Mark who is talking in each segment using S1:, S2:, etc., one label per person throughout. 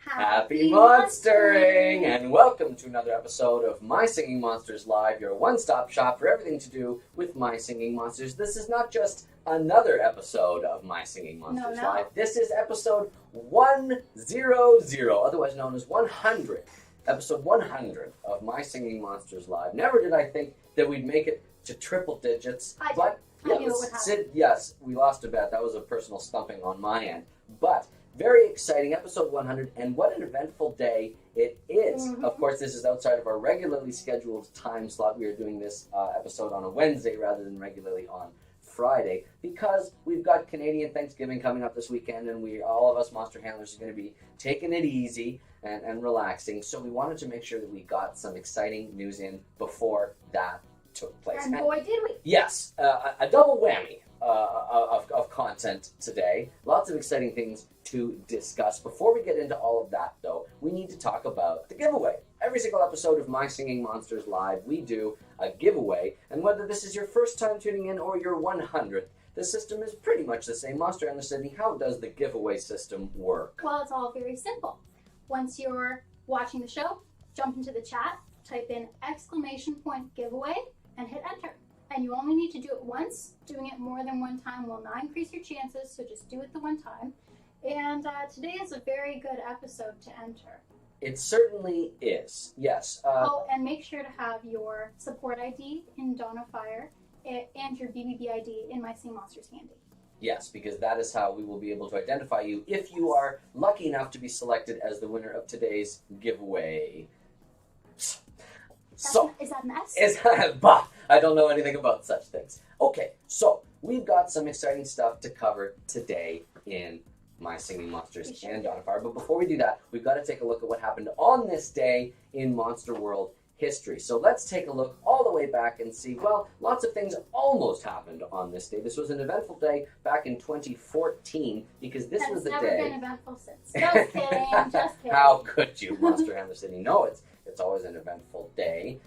S1: Happy Monstering! And welcome to another episode of My Singing Monsters Live, your one-stop shop for everything to do with My Singing Monsters. This is not just another episode of My Singing Monsters Live. This is episode 100, otherwise known as 100. Episode 100 of My Singing Monsters Live. Never did I think that we'd make it to triple digits.
S2: I knew it would happen.
S1: Yes, we lost a bet. That was a personal stumping on my end. But very exciting, episode 100, and what an eventful day it is.
S2: Mm-hmm.
S1: Of course, this is outside of our regularly scheduled time slot. We are doing this episode on a Wednesday rather than regularly on Friday because we've got Canadian Thanksgiving coming up this weekend, and all of us monster handlers are going to be taking it easy and relaxing. So we wanted to make sure that we got some exciting news in before that took place.
S2: And boy, did we.
S1: Yes, a double whammy of content today. Lots of exciting things to discuss. Before we get into all of that, though, we need to talk about the giveaway. Every single episode of My Singing Monsters Live, we do a giveaway, and whether this is your first time tuning in or your 100th, the system is pretty much the same. Monster and the Sydney, how does the giveaway system work?
S2: Well, it's all very simple. Once you're watching the show, jump into the chat, type in !giveaway, and hit enter. And you only need to do it once. Doing it more than one time will not increase your chances, so just do it the one time. And today is a very good episode to enter.
S1: It certainly is, yes.
S2: And make sure to have your support ID in Dawn of Fire and your BBB ID in My Singing Monsters handy.
S1: Yes, because that is how we will be able to identify you if you are lucky enough to be selected as the winner of today's giveaway.
S2: Is that an S?
S1: Bah, I don't know anything about such things. Okay, so we've got some exciting stuff to cover today in My Singing Monsters and Dawn of Fire. But before we do that, we've got to take a look at what happened on this day in Monster World history. So let's take a look all the way back and see, well, lots of things almost happened on this day. This was an eventful day back in 2014 because this was the day...
S2: It's never been eventful since. Just kidding, just kidding.
S1: How could you, Monster Handler City? No, it's always an eventful day.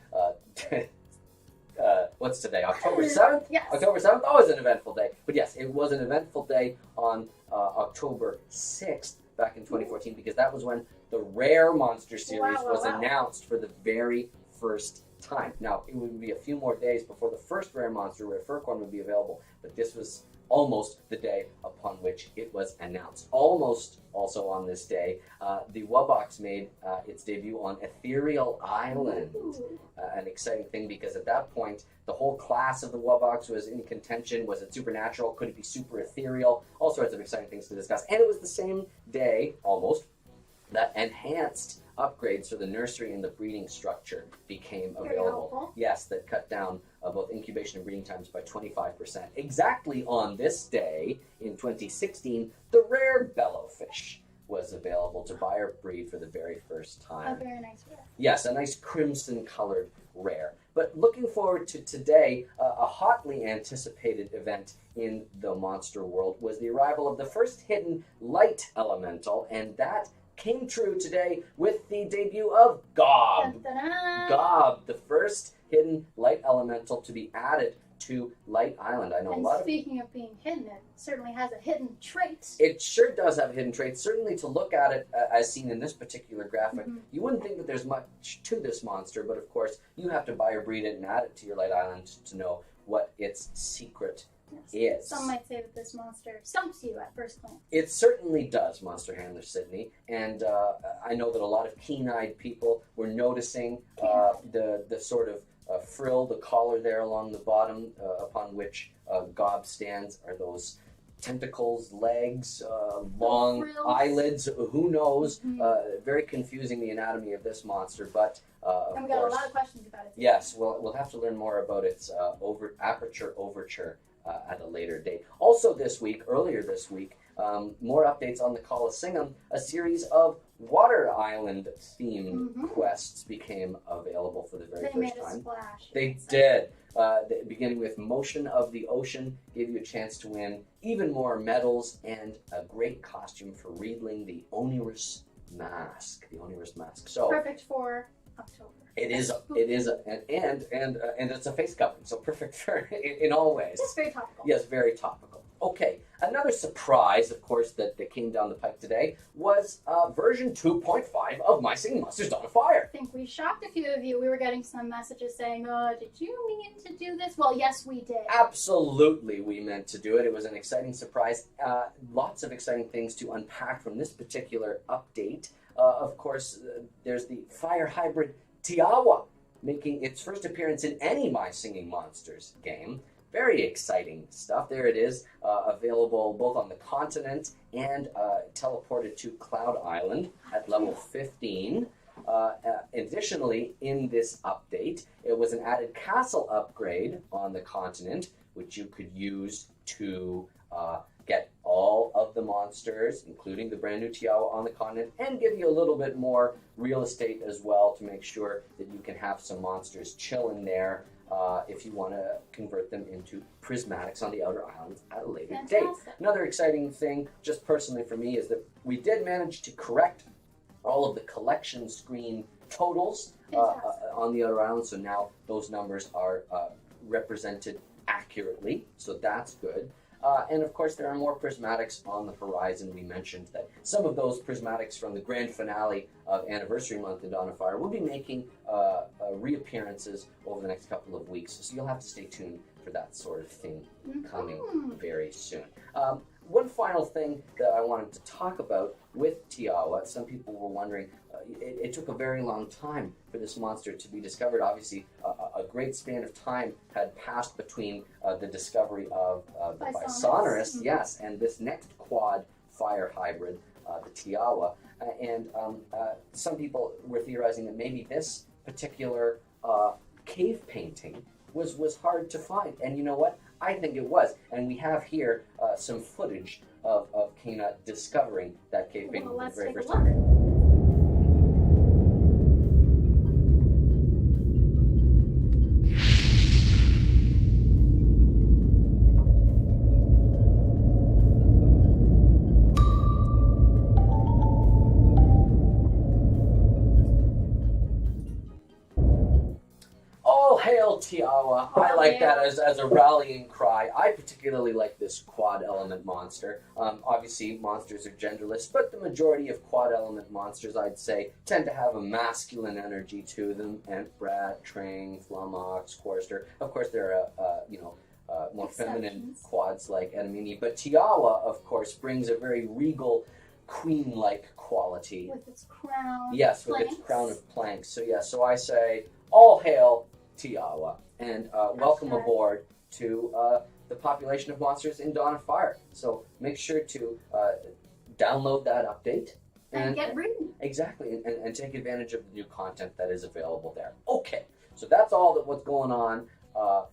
S1: What's today? October 7th?
S2: Yes.
S1: October 7th, always an eventful day. But yes, it was an eventful day on October 6th back in 2014 because that was when the Rare Monster series was announced for the very first time. Now, it would be a few more days before the first Rare Monster, Rare Furcorn, would be available, but this was almost the day upon which it was announced. Almost also on this day, the Wubbox made its debut on Ethereal Island. An exciting thing because at that point, the whole class of the Wubbox was in contention. Was it supernatural? Could it be super ethereal? All sorts of exciting things to discuss. And it was the same day, almost, that enhanced upgrades for the nursery and the breeding structure became available. Yes, that cut down both incubation and breeding times by 25%. Exactly on this day in 2016, the rare bellowfish was available to buy or breed for the very first time.
S2: A very nice rare.
S1: Yes, a nice crimson-colored rare. But looking forward to today, a hotly anticipated event in the monster world was the arrival of the first hidden light elemental, and that came true today with the debut of Gob.
S2: Dun-dun-dun.
S1: Gob, the first hidden light elemental to be added to Light Island. I know
S2: and
S1: a lot
S2: speaking of being hidden, it certainly has a hidden trait.
S1: It sure does have hidden traits. Certainly to look at it as seen in this particular graphic, you wouldn't think that there's much to this monster, but of course you have to buy or breed it and add it to your Light Island to know what its secret is.
S2: Some might say that this monster stumps you at first glance.
S1: It certainly does, Monster Handler Sydney, and I know that a lot of keen-eyed people were noticing the sort of frill, the collar there along the bottom upon which Gob stands. Are those tentacles, legs, long eyelids? Who knows? Very confusing, the anatomy of this monster, but
S2: and we got a lot of questions about it.
S1: Yes, we'll have to learn more about its aperture overture at a later date. Also earlier this week, more updates on the Colosseum. A series of Water Island themed quests became available for the very first time.
S2: They made a splash.
S1: They did. Beginning with Motion of the Ocean, gave you a chance to win even more medals and a great costume for Riedling, the Onerous Mask. So
S2: perfect for October.
S1: It is, and it's a face covering, so perfect for in all ways.
S2: Just very topical.
S1: Yes, very topical. Okay, another surprise, of course, that came down the pike today was version 2.5 of My Singing Monsters Dawn of Fire.
S2: I think we shocked a few of you. We were getting some messages saying, did you mean to do this? Well, yes, we did.
S1: Absolutely, we meant to do it. It was an exciting surprise. Lots of exciting things to unpack from this particular update. Of course, there's the Fire Hybrid Tiawa making its first appearance in any My Singing Monsters game. Very exciting stuff. There it is, available both on the continent and teleported to Cloud Island at level 15. Additionally, in this update, it was an added castle upgrade on the continent, which you could use to get all of the monsters, including the brand new Tiawa on the continent, and give you a little bit more real estate as well to make sure that you can have some monsters chilling there if you want to convert them into prismatics on the outer islands at a later date. Another exciting thing, just personally for me, is that we did manage to correct all of the collection screen totals on the outer islands, so now those numbers are represented accurately, so that's good. And of course, there are more prismatics on the horizon. We mentioned that some of those prismatics from the grand finale of Anniversary Month in Dawn of Fire will be making reappearances over the next couple of weeks. So you'll have to stay tuned for that sort of thing coming very soon. One final thing that I wanted to talk about with Tiawa, some people were wondering, it took a very long time for this monster to be discovered. Obviously, a great span of time had passed between the discovery of the Bisonorous, yes, and this next quad fire hybrid, the Tiawa. And some people were theorizing that maybe this particular cave painting was hard to find. And you know what? I think it was. And we have here some footage of Kana discovering that cave painting for the very first time. Tiawa. I like that as a rallying cry. I particularly like this quad element monster. Obviously, monsters are genderless, but the majority of quad element monsters, I'd say, tend to have a masculine energy to them. Entbrat, Trang, Flamox, Quarster. Of course, there are more feminine quads like Edamini, but Tiawa, of course, brings a very regal, queen-like quality.
S2: With its crown.
S1: Yes, with its crown of planks. So yeah, so I say, all hail Tiawa, and welcome aboard to the population of monsters in Dawn of Fire. So make sure to download that update
S2: and get reading.
S1: Exactly, and take advantage of the new content that is available there. Okay, so that's all that what's going on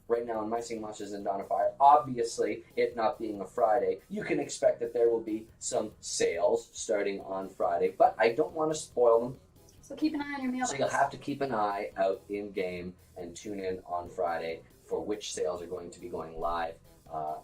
S1: right now in My Singing Monsters in Dawn of Fire. Obviously, it not being a Friday, you can expect that there will be some sales starting on Friday, but I don't want to spoil them.
S2: So keep an eye on your mailbox.
S1: So you'll have to keep an eye out in-game and tune in on Friday for which sales are going to be going live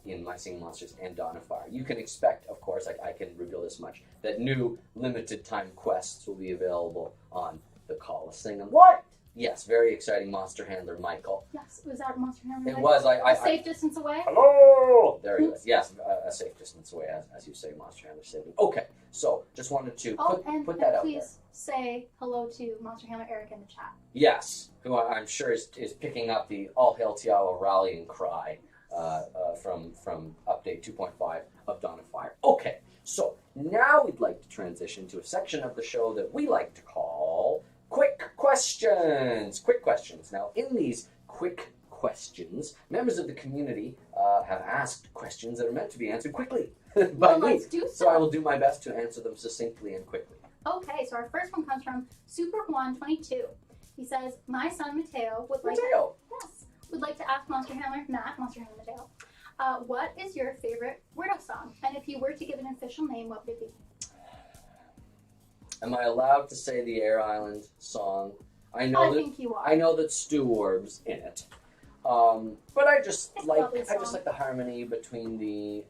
S1: in My Singing Monsters and Dawn of Fire. You can expect, of course, I can reveal this much, that new limited time quests will be available on the Coliseum.
S2: What?
S1: Yes, very exciting monster handler, Michael.
S2: Yes, was that monster handler?
S1: It was.
S2: A safe distance away?
S1: Hello! There he is. Yes, a safe distance away, as you say, monster handler saving. Okay, so just wanted to put that out there.
S2: Please say hello to monster handler Eric in the chat.
S1: Yes, who I'm sure is picking up the All Hail Tiawa rallying cry from update 2.5 of Dawn of Fire. Okay, so now we'd like to transition to a section of the show that we like to call Quick Questions. Quick Questions. Now, in these quick questions, members of the community have asked questions that are meant to be answered quickly by me.
S2: Let's do so.
S1: So I will do my best to answer them succinctly and quickly.
S2: Okay, so our first one comes from Super Juan 22. He says, "My son Mateo would like to ask Monster Handler Matt, Monster Handler Mateo, what is your favorite Weirdo song? And if you were to give an official name, what would it be?"
S1: Am I allowed to say the Air Island song? I
S2: think you are.
S1: I know that Stu Orb's in it, but I just like the harmony between the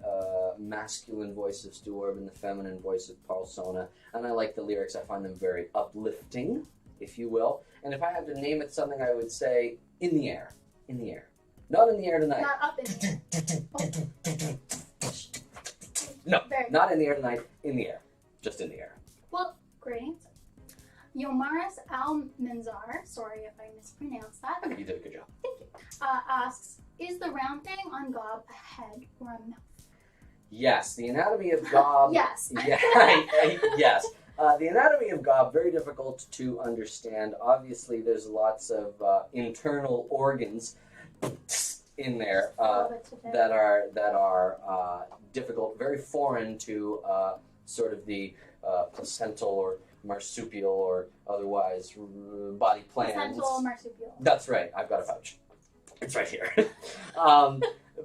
S1: masculine voice of Stu Orb and the feminine voice of Paul Sona, and I like the lyrics. I find them very uplifting, if you will. And if I had to name it something, I would say "In the Air." In the air. Not in the air tonight.
S2: Not up in the air.
S1: No,
S2: Very
S1: not in the air tonight. In the air, just in the air.
S2: Well, great answer. Yomaris Almanzar, sorry if I mispronounced that.
S1: I think you did a good job.
S2: Thank you. Asks, is the round thing on Gob a head or a mouth?
S1: Yes, the anatomy of Gob.
S2: Yes.
S1: Yeah, yes. The anatomy of Gob, very difficult to understand. Obviously, there's lots of internal organs in there that are difficult, very foreign to sort of the placental or marsupial or otherwise body plans.
S2: Placental marsupial.
S1: That's right. I've got a pouch. It's right here.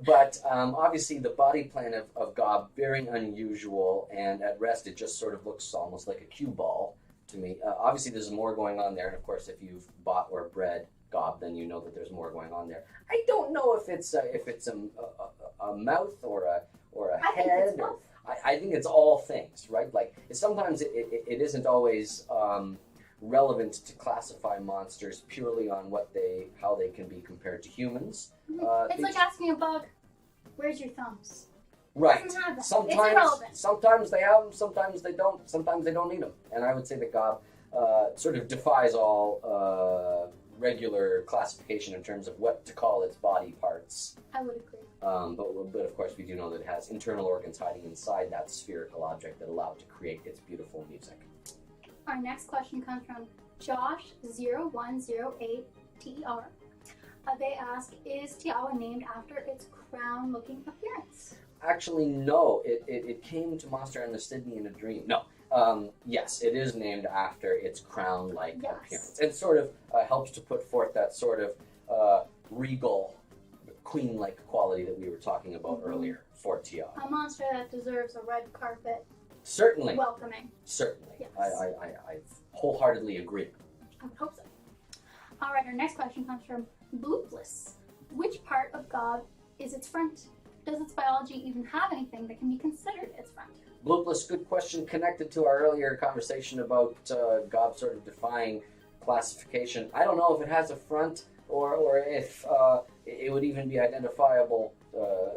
S1: But obviously the body plan of Gob, very unusual, and at rest it just sort of looks almost like a cue ball to me. Obviously there's more going on there, and of course if you've bought or bred Gob, then you know that there's more going on there. I don't know if it's a mouth or a head. I think it's all things, right? Like sometimes it isn't always relevant to classify monsters purely on how they can be compared to humans.
S2: It's like asking a bug, "Where's your thumbs?"
S1: Right.
S2: Doesn't have that.
S1: Sometimes,
S2: it's irrelevant.
S1: Sometimes they have them, sometimes they don't. Sometimes they don't need them. And I would say that Gob sort of defies all regular classification in terms of what to call its body parts.
S2: I would agree.
S1: But of course we do know that it has internal organs hiding inside that spherical object that allow it to create its beautiful music.
S2: Our next question comes from Josh0108TER. They ask, is Tiawa named after its crown-looking appearance?
S1: Actually, no. It came to Monster and the Sydney in a dream. No. Yes, it is named after its crown-like appearance. It sort of helps to put forth that sort of regal, queen-like quality that we were talking about earlier for Tiawa.
S2: A monster that deserves a red carpet.
S1: Certainly.
S2: Welcoming.
S1: Certainly.
S2: Yes.
S1: I wholeheartedly agree.
S2: I would hope so. All right, our next question comes from Bloopless. Which part of Gob is its front? Does its biology even have anything that can be considered its front?
S1: Bloopless, good question, connected to our earlier conversation about Gob sort of defying classification. I don't know if it has a front or if it would even be identifiable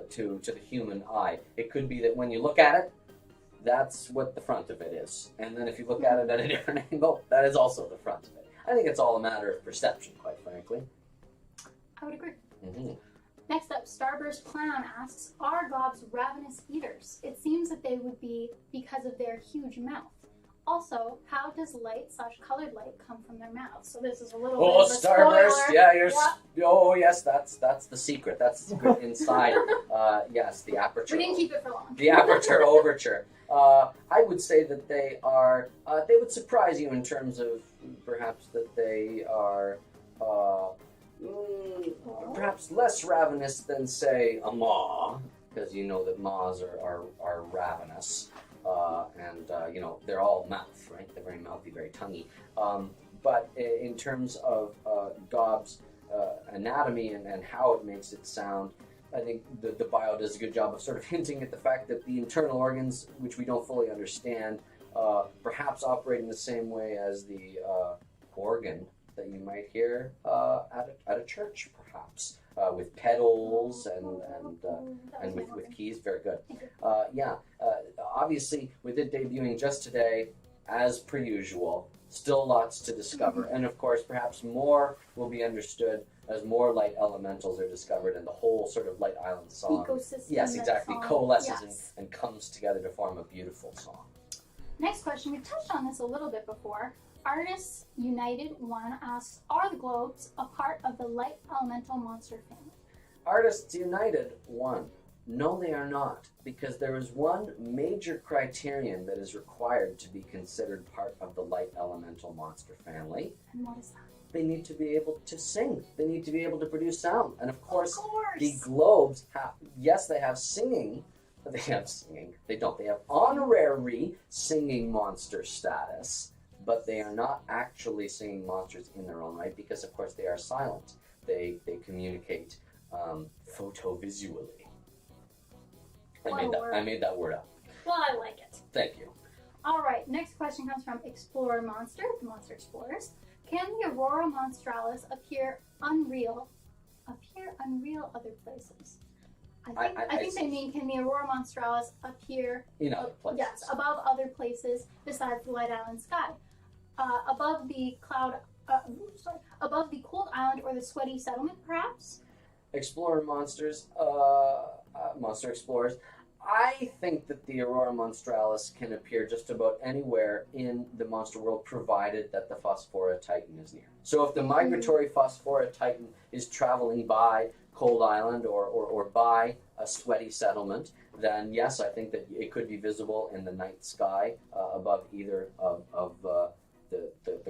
S1: to the human eye. It could be that when you look at it, that's what the front of it is. And then if you look at it at a different angle, that is also the front of it. I think it's all a matter of perception, quite frankly.
S2: I would agree.
S1: Mm-hmm.
S2: Next up, Starburst Clown asks, are Gobs ravenous eaters? It seems that they would be because of their huge mouth. Also, how does light/colored light come from their mouths? So this is a little bit of a
S1: Starburst!
S2: spoiler.
S1: Yeah, oh yes, that's the secret. That's the secret inside. Yes, the aperture.
S2: We didn't keep it for long.
S1: The aperture overture. I would say that they are. They would surprise you in terms of perhaps that they are perhaps less ravenous than, say, a maw, because you know that maws are ravenous. And they're all mouth, right? They're very mouthy, very tonguey. But in terms of Gob's anatomy and how it makes it sound, I think the bio does a good job of sort of hinting at the fact that the internal organs, which we don't fully understand, perhaps operate in the same way as the organ that you might hear at a church, perhaps, with pedals and with keys. Very good. Obviously, with it debuting just today, as per usual, still lots to discover. And of course, perhaps more will be understood as more light elementals are discovered and the whole sort of Light Island song.
S2: Ecosystem.
S1: Yes, exactly. Coalesces and comes together to form a beautiful song.
S2: Next question. We touched on this a little bit before. Artists United 1 asks, are the globes a part of the light elemental monster family?
S1: Artists United 1. No, they are not, because there is one major criterion that is required to be considered part of the light elemental monster family.
S2: And what is that?
S1: They need to be able to sing. They need to be able to produce sound. And of course. The globes they have singing, but they have singing. They don't. They have honorary singing monster status, but they are not actually singing monsters in their own right, because of course they are silent. They communicate photovisually. I made that word up.
S2: Well, I like it.
S1: Thank you.
S2: All right, next question comes from Explorer Monster, the Monster Explorers. Can the Aurora Monstralis appear unreal other places? I think they mean, can the Aurora Monstralis appear
S1: in other places?
S2: Yes, above other places besides the Light Island sky, above the above the cold island or the sweaty settlement, perhaps.
S1: Explorer monsters, monster explorers. I think that the Aurora Monstralis can appear just about anywhere in the monster world, provided that the Phosphora Titan is near. So if the migratory Phosphora Titan is traveling by Cold Island or by a sweaty settlement, then yes, I think that it could be visible in the night sky above either of the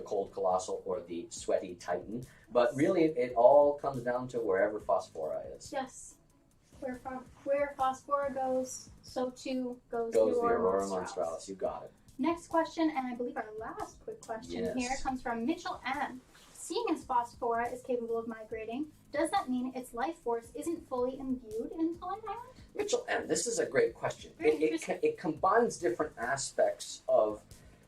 S1: Cold Colossal or the Sweaty Titan. But really, it all comes down to wherever Phosphora is.
S2: Yes. Where Phosphora goes, so too goes the
S1: Aurora Monstralis. You got it.
S2: Next question, and I believe our last quick question here, comes from Mitchell M. Seeing as Phosphora is capable of migrating, does that mean its life force isn't fully imbued into Light Island?
S1: Mitchell M., this is a great question. It combines different aspects of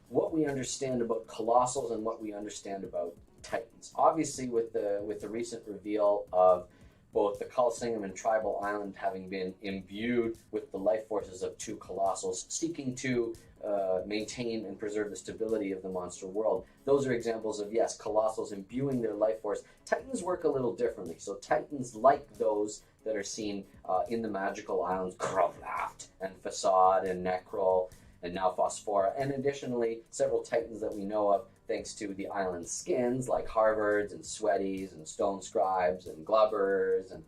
S1: what we understand about colossals and what we understand about titans. Obviously, with the recent reveal of both the Coliseum and Tribal Island having been imbued with the life forces of two colossals seeking to maintain and preserve the stability of the monster world. Those are examples of, yes, colossals imbuing their life force. Titans work a little differently. So titans, like those that are seen in the magical islands, Krovlaft and Facade and Necrol and now Phosphora, and additionally several titans that we know of thanks to the island skins like Harvards and Sweaties and Stone Scribes and Glubbers and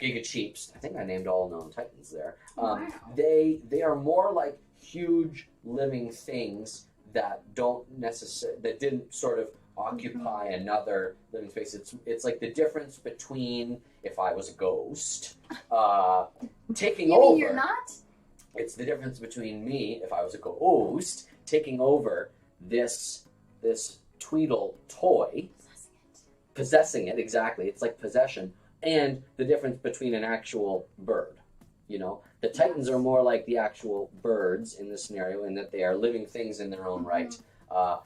S1: Gigacheeps. I think I named all known titans there.
S2: Wow.
S1: They are more like huge living things that didn't sort of occupy another living space. It's like the difference between if I was a ghost taking over.
S2: You mean you're not?
S1: It's the difference between me, if I was a ghost, taking over this Tweedle toy, possessing it, exactly. It's like possession, and the difference between an actual bird. You know, the Titans are more like the actual birds in this scenario, in that they are living things in their own right. But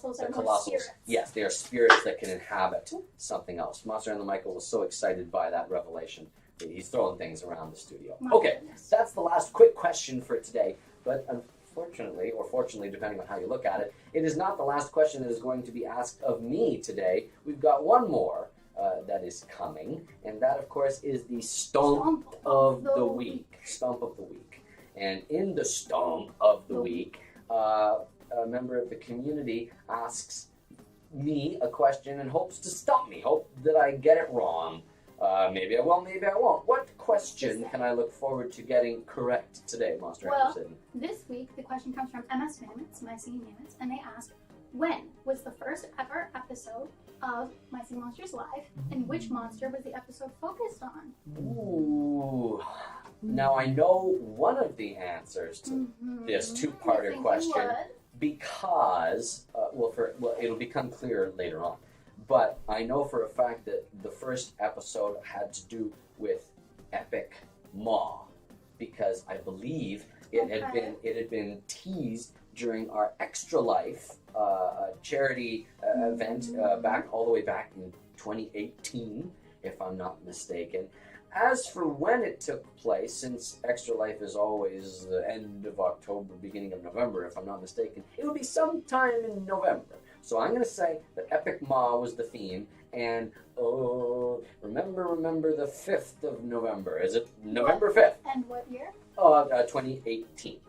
S1: the Colossals, yes, they are spirits that can inhabit something else. Monster and the Michael was so excited by that revelation. He's throwing things around the studio. Okay, that's the last quick question for today. But unfortunately, or fortunately, depending on how you look at it, it is not the last question that is going to be asked of me today. We've got one more that is coming, and that, of course, is the Stomp of the Week. Stomp of the Week. And in the Stomp of the Week, a member of the community asks me a question and hopes to stump me, hope that I get it wrong. Maybe I will, maybe I won't. What question can I look forward to getting correct today, Monster Anderson?
S2: This week, the question comes from MS Mammoths, My Singing Mammoths, and they ask, when was the first ever episode of My Singing Monsters Live, and which monster was the episode focused on?
S1: Ooh. Now, I know one of the answers to this two-parter question because, it'll become clearer later on. But I know for a fact that the first episode had to do with Epic Maw, because I believe it had been teased during our Extra Life charity event all the way back in 2018, if I'm not mistaken. As for when it took place, since Extra Life is always the end of October, beginning of November, if I'm not mistaken, it would be sometime in November. So I'm going to say that Epic Maw was the theme, and remember the 5th of November. Is it November 5th?
S2: And what year?
S1: 2018.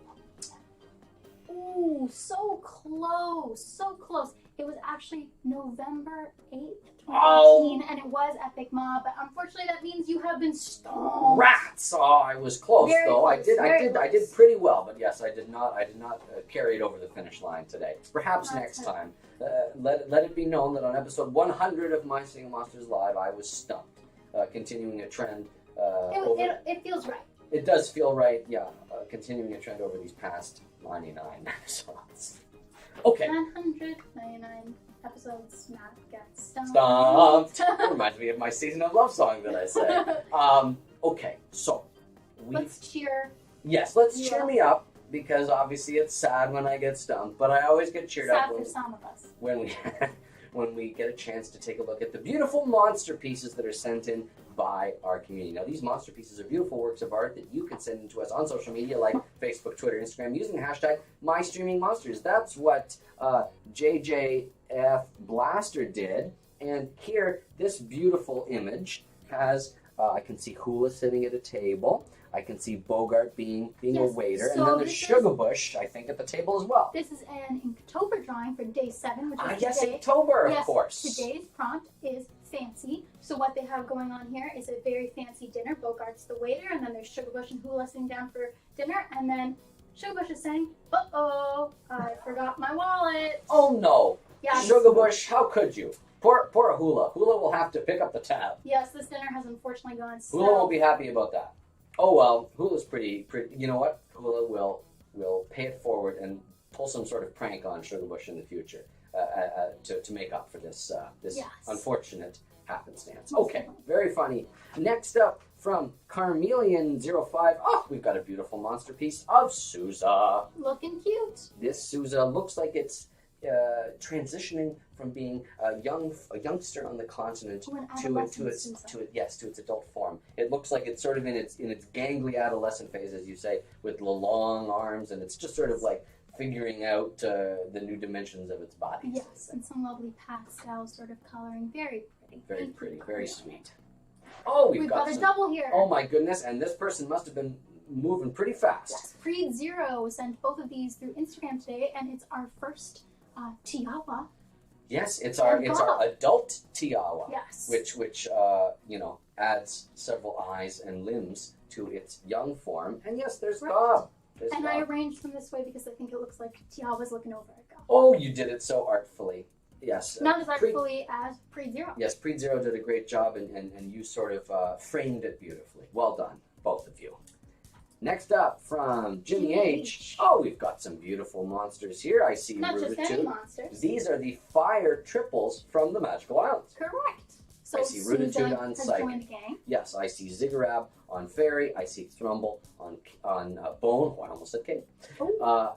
S2: Ooh, so close, so close. It was actually November 8th, 2018, and it was Epic Maw, but unfortunately that means you have been stomped.
S1: Rats! Oh, I was close though. Close, I did pretty well, but yes, I did not carry it over the finish line today. Perhaps next time. Let it be known that on episode 100 of My Singing Monsters Live, I was stumped, continuing a trend.
S2: It feels right.
S1: It does feel right, yeah. Continuing a trend over these past 99 episodes. Okay.
S2: 999 episodes, Matt gets stumped.
S1: Stumped. Reminds me of my Season of Love song that I say. Okay, so
S2: let's cheer.
S1: Yes, let's cheer me up, because obviously it's sad when I get stumped, but I always get cheered up
S2: for some of us.
S1: when we get a chance to take a look at the beautiful monster pieces that are sent in by our community. Now, these monster pieces are beautiful works of art that you can send in to us on social media like Facebook, Twitter, Instagram, using the hashtag MyStreamingMonsters. That's what JJF Blaster did. And here, this beautiful image has, I can see Hula sitting at a table. I can see Bogart being a waiter.
S2: So
S1: and then there's Sugarbush, I think, at the table as well.
S2: This is an Inktober drawing for day 7, which is
S1: yes,
S2: today.
S1: Inktober, of course.
S2: Today's prompt is fancy. So what they have going on here is a very fancy dinner. Bogart's the waiter, and then there's Sugarbush and Hula sitting down for dinner, and then Sugarbush is saying, "Uh-oh, I forgot my wallet."
S1: Oh no!
S2: Yes.
S1: Sugarbush, how could you? Poor Hula. Hula will have to pick up the tab.
S2: Yes, this dinner has unfortunately gone south.
S1: Hula won't be happy about that. Oh well, Hula's pretty. You know what? Hula will pay it forward and pull some sort of prank on Sugarbush in the future to make up for this unfortunate happenstance. Okay, very funny. Next up from Carmelian05. Oh, we've got a beautiful monster piece of Sousa.
S2: Looking cute.
S1: This Sousa looks like it's transitioning from being a youngster on the continent to its adult form. It looks like it's sort of in its gangly adolescent phase, as you say, with the long arms, and it's just sort of like figuring out the new dimensions of its body.
S2: Yes, and some lovely pastel sort of coloring. Very pretty.
S1: Very pretty. Very sweet. Oh, we've got
S2: a double here.
S1: Oh my goodness! And this person must have been moving pretty fast.
S2: Yes, Freed0 sent both of these through Instagram today, and it's our first Tiawa.
S1: Yes, it's our adult Tiawa.
S2: Yes.
S1: Which adds several eyes and limbs to its young form. And yes, there's Gob.
S2: And I arranged them this way because I think it looks like Tiawa's looking over at Gob.
S1: Oh, you did it so artfully. Yes.
S2: Not as artfully as Freed0.
S1: Yes, Freed0 did a great job, and you sort of framed it beautifully. Well done, both of you. Next up, from Jimmy H. Oh, we've got some beautiful monsters here. I see
S2: Not just any monsters.
S1: These are the fire triples from the Magical Islands.
S2: Correct. So
S1: I see Ruditude on Psychic. Yes, I see Ziggurat on Fairy. I see Thrumble on Bone. Oh, I almost said King.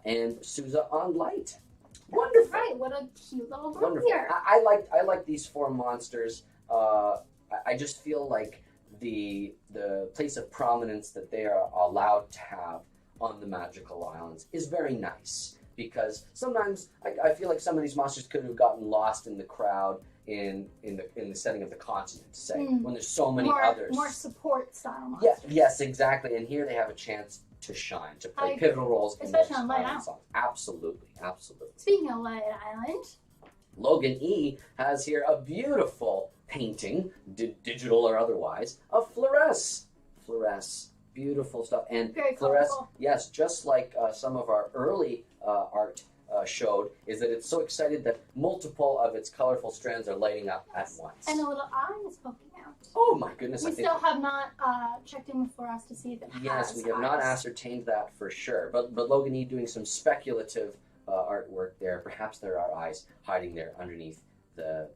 S1: And Sousa on Light. Wonderful.
S2: Right. What a cute little group here.
S1: I like these 4 monsters. I just feel like the place of prominence that they are allowed to have on the Magical Islands is very nice, because sometimes I feel like some of these monsters could have gotten lost in the crowd in the setting of the continent, say, when there's so many others.
S2: More support style monsters.
S1: Yes, exactly. And here they have a chance to shine, to play pivotal roles,
S2: especially on Light Island.
S1: Songs. Absolutely.
S2: Speaking of Light Island,
S1: Logan E has here a beautiful painting, digital or otherwise, of Flores. Beautiful stuff. And
S2: very
S1: Flores,
S2: colorful.
S1: yes, just like some of our early art showed, is that it's so excited that multiple of its colorful strands are lighting up at once.
S2: And a little eye is poking out.
S1: Oh my goodness.
S2: We still have not checked in with Flores to see if it has
S1: Yes, we have not ascertained that for sure. But Logan E doing some speculative artwork there. Perhaps there are eyes hiding there underneath the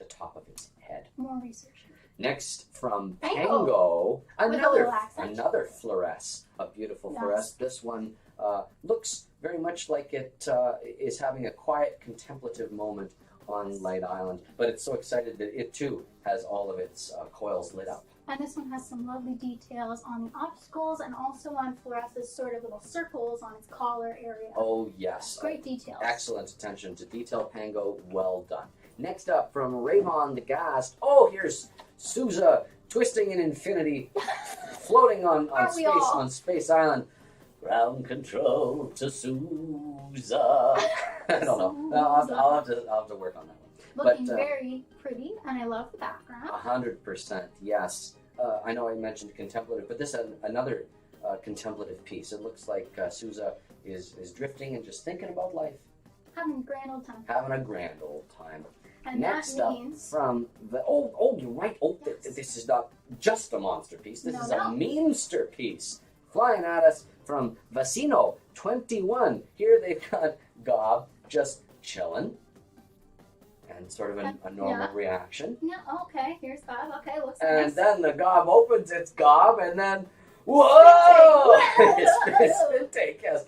S1: top of its head.
S2: More research.
S1: Next, from Pango, another Flores, a beautiful Flores. This one looks very much like it is having a quiet, contemplative moment on Light Island, but it's so excited that it too has all of its coils lit up.
S2: And this one has some lovely details on the obstacles and also on Flores' sort of little circles on its collar area.
S1: Oh yes.
S2: Great details.
S1: Excellent attention to detail, Pango. Well done. Next up, from Raymond the Ghast. Oh, here's Sousa twisting in infinity, floating on Space Island. Ground control to Sousa. I don't know. I'll have to work on that one.
S2: Looking very pretty, and I love the background.
S1: 100%, yes. I know I mentioned contemplative, but this is another contemplative piece. It looks like Sousa is drifting and just thinking about life.
S2: Having a grand old time.
S1: Having a grand old time.
S2: And
S1: next
S2: that
S1: up
S2: means...
S1: from the... Oh, you're right. Oh, yes. This is not just a monster piece. This is a memester piece. Flying at us from Vecino 21. Here they've got Gob just chilling. And sort of a normal reaction.
S2: Yeah, okay. Here's Gob. Okay, looks
S1: and
S2: nice.
S1: Then the Gob opens its Gob, and then... Whoa! Spin take, yes.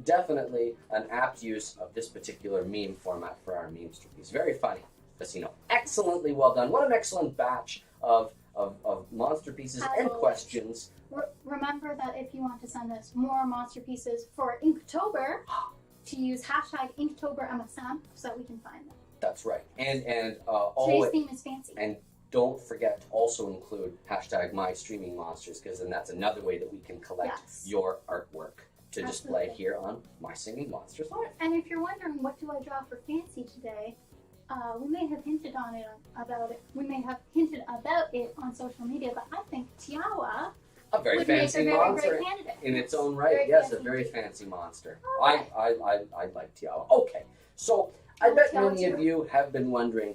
S1: definitely an apt use of this particular meme format for our Monsterpiece. Very funny, Casino. Excellently well done. What an excellent batch of Monsterpieces and questions.
S2: Remember that if you want to send us more Monsterpieces for Inktober, to use hashtag InktoberMSM so that we can find them.
S1: That's right. And
S2: Today's
S1: always,
S2: theme is fancy.
S1: and don't forget to also include hashtag MyStreamingMonsters, because then that's another way that we can collect your artwork to display here on My Singing Monsters Live.
S2: And if you're wondering what do I draw for fancy today, we may have hinted about it. We may have hinted about it on social media, but I think Tiawa
S1: A very
S2: would
S1: fancy
S2: make a very
S1: monster
S2: great candidate.
S1: in its own right.
S2: Very
S1: Yes, a
S2: fancy.
S1: very fancy monster.
S2: Alright.
S1: I like Tiawa. Okay, so I bet many of you have been wondering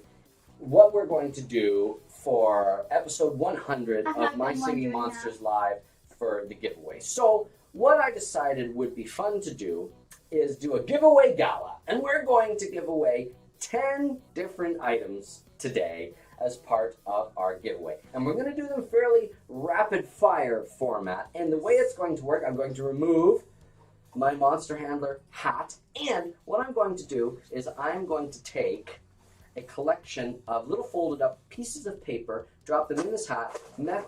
S1: what we're going to do for episode 100 of My Singing Monsters Live for the giveaway. So what I decided would be fun to do is do a giveaway gala, and we're going to give away 10 different items today as part of our giveaway. And we're going to do them fairly rapid fire format. And the way it's going to work, I'm going to remove my Monster Handler hat. And what I'm going to do is I'm going to take a collection of little folded up pieces of paper, drop them in this hat,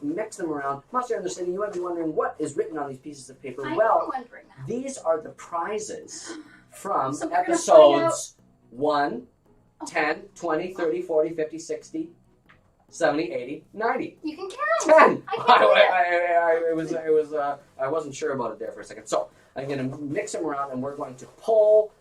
S1: mix them around. Monster Handler City, you might be wondering what is written on these pieces of paper.
S2: I'm
S1: Well,
S2: wondering that.
S1: these are the prizes from
S2: So we're gonna find
S1: episodes 1, 10, 20, 30, 40, 50, 60, 70, 80, 90.
S2: You can count.
S1: 10!
S2: I can't believe it.
S1: I wasn't sure about it there for a second. So I'm going to mix them around, and we're going to pull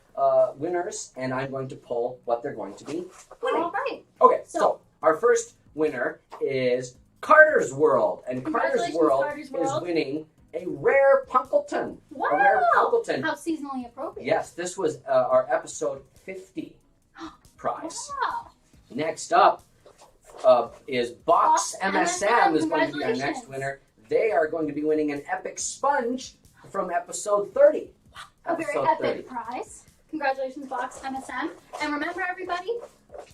S1: winners, and I'm going to pull what they're going to be winning.
S2: All right.
S1: Okay, so our first winner is Carter's World, and Carter's
S2: Congratulations,
S1: World
S2: Carter's
S1: is
S2: World.
S1: winning a rare Punkleton.
S2: Wow.
S1: A rare Punkleton.
S2: How seasonally appropriate.
S1: Yes, this was our episode 50 prize.
S2: Wow.
S1: Next up is Box MSM is going to be our next winner. They are going to be winning an epic sponge from episode 30.
S2: A very
S1: Episode
S2: epic prize. Congratulations, Box MSM. And remember, everybody,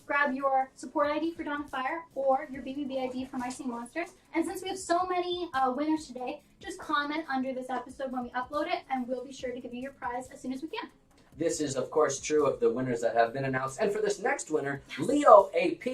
S2: grab your support ID for Dawn of Fire or your BBB ID for My Singing Monsters. And since we have so many winners today, just comment under this episode when we upload it, and we'll be sure to give you your prize as soon as we can.
S1: This is, of course, true of the winners that have been announced. And for this next winner, Leo AP,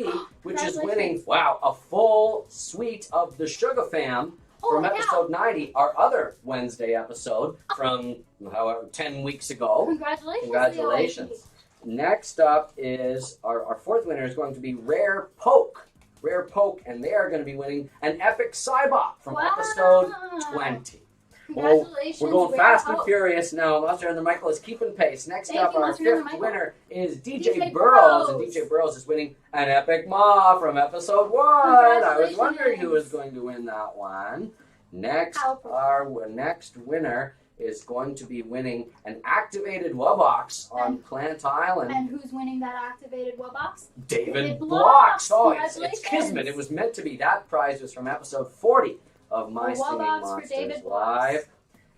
S1: which is winning, wow, a full suite of the Sugar Fam from episode 90, our other Wednesday episode from, however, 10 weeks ago.
S2: Congratulations,
S1: Congratulations.
S2: Leo AP.
S1: Next up is, our fourth winner is going to be Rare Poke. Rare Poke, and they are going to be winning an epic Cybot from episode 20.
S2: Congratulations,
S1: We're going
S2: Rare
S1: fast and
S2: Poke.
S1: furious now. Monster and the Michael is keeping pace. Next
S2: Thank
S1: up,
S2: you,
S1: our
S2: Monster and the
S1: fifth
S2: Michael.
S1: winner is DJ
S2: DJ
S1: Burrows. And
S2: Burrows.
S1: DJ Burrows is winning an epic Ma from episode 1. I was wondering who was going to win that one. Next, our next winner is going to be winning an activated Wubbox on Plant Island.
S2: And who's winning that activated Wubbox?
S1: David
S2: Blocks.
S1: Blocks. Oh, it's
S2: Congratulations.
S1: Kismet. It was meant to be. That prize was from episode 40 of My Singing
S2: Wubbox for
S1: Monsters
S2: David
S1: Live.
S2: Blocks.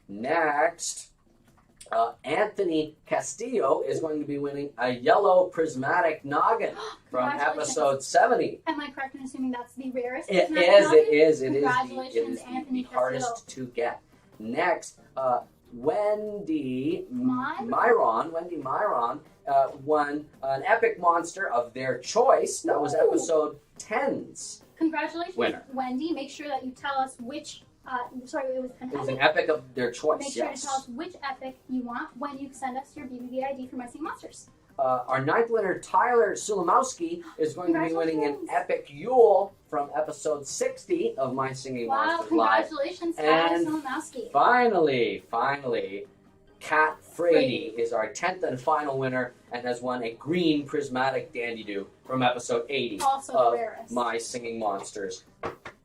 S1: Next, Anthony Castillo is going to be winning a yellow prismatic noggin from episode 70.
S2: Am I correct in assuming that's the rarest?
S1: It
S2: prismatic
S1: is.
S2: noggin?
S1: It is. It is
S2: Congratulations,
S1: the
S2: Anthony
S1: hardest to get. Next, Wendy
S2: Myron.
S1: Myron won an epic monster of their choice. That was
S2: Ooh.
S1: episode 10's
S2: Congratulations,
S1: winner.
S2: Wendy. Make sure that you tell us which. Sorry, it was an
S1: It was
S2: epic.
S1: an epic of their choice.
S2: Make sure
S1: Yes.
S2: to tell us which epic you want when you send us your BBB ID for My Singing Monsters.
S1: Our ninth winner, Tyler Sulamowski, is going to be winning an
S2: Congratulations.
S1: epic Yule from episode 60 of My Singing
S2: Wow,
S1: Monsters Live.
S2: congratulations,
S1: And
S2: Tyler Solomowski.
S1: Finally, Kat Frady is our 10th and final winner and has won a green prismatic dandy-doo from episode 80
S2: Also the
S1: of
S2: rarest.
S1: My Singing Monsters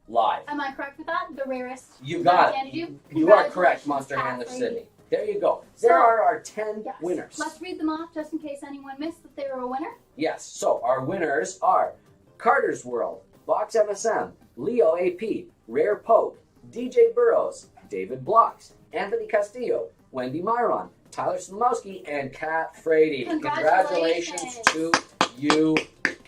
S1: Live.
S2: Am I correct with that? The rarest.
S1: You got it. You are correct, Monster
S2: Kat
S1: Handler
S2: Frady.
S1: City. There you go.
S2: So-
S1: There are our 10
S2: Yes.
S1: winners.
S2: Let's read them off just in case anyone missed that they were a winner.
S1: Yes, so our winners are Carter's World, Box MSM, Leo AP, Rare Poke, DJ Burrows, David Blocks, Anthony Castillo, Wendy Myron, Tyler Slomowski, and Kat Frady.
S2: Congratulations.
S1: Congratulations to you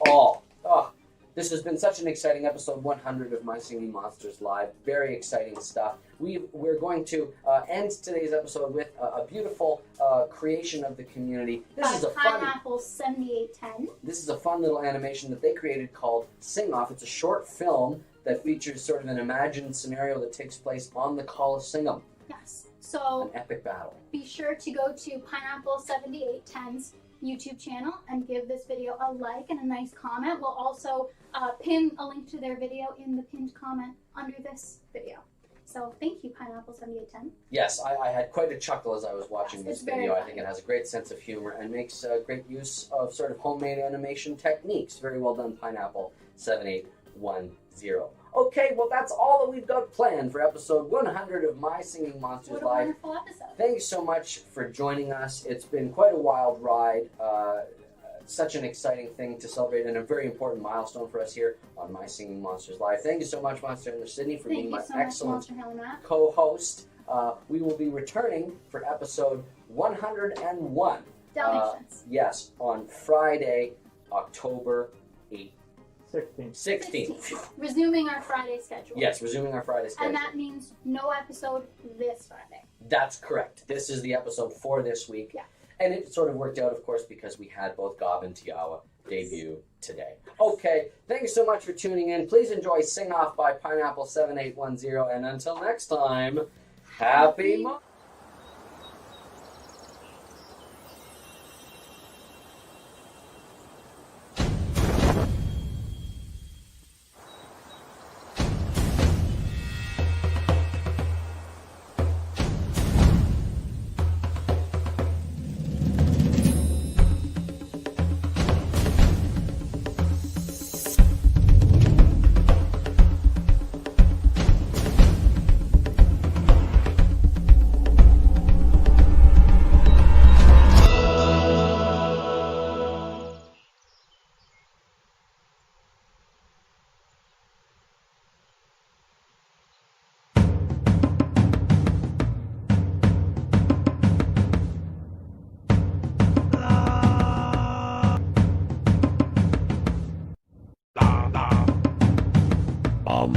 S1: all. Oh, this has been such an exciting episode 100 of My Singing Monsters Live. Very exciting stuff. We're going to end today's episode with a beautiful creation of the community. This is a
S2: Pineapple 7810.
S1: This is a fun little animation that they created called Sing Off. It's a short film that features sort of an imagined scenario that takes place on the Coliseum.
S2: Yes. So
S1: an epic battle.
S2: Be sure to go to Pineapple 7810's YouTube channel and give this video a like and a nice comment. We'll also pin a link to their video in the pinned comment under this video. So thank you, Pineapple 7810.
S1: Yes, I had quite a chuckle as I was watching this video. I think it has a great sense of humor and makes great use of sort of homemade animation techniques. Very well done, Pineapple 7810. Okay, well that's all that we've got planned for episode 100 of My Singing Monsters Live.
S2: What a wonderful episode.
S1: Thanks so much for joining us. It's been quite a wild ride. Such an exciting thing to celebrate and a very important milestone for us here on My Singing Monsters Live. Thank you so much, Monster Handler Sydney, for being my excellent co-host. We will be returning for episode 101.
S2: Dalmatians.
S1: Yes, on Friday, October 8th.
S3: 16th.
S2: Resuming our Friday schedule.
S1: Yes, resuming our Friday schedule.
S2: And that means no episode this Friday.
S1: That's correct. This is the episode for this week.
S2: Yeah.
S1: And it sort of worked out, of course, because we had both Gob and Tiawa debut today. Okay, thank you so much for tuning in. Please enjoy Sing Off by Pineapple 7810. And until next time, happy Monday.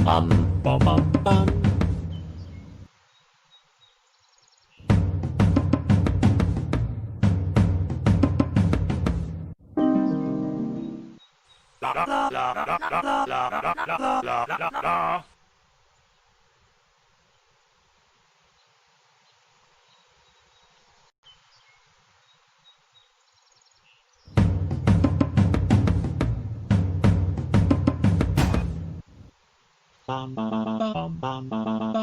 S4: Bum bum bum bum. La la la la la la la la la la. Bum bum bum bum bum.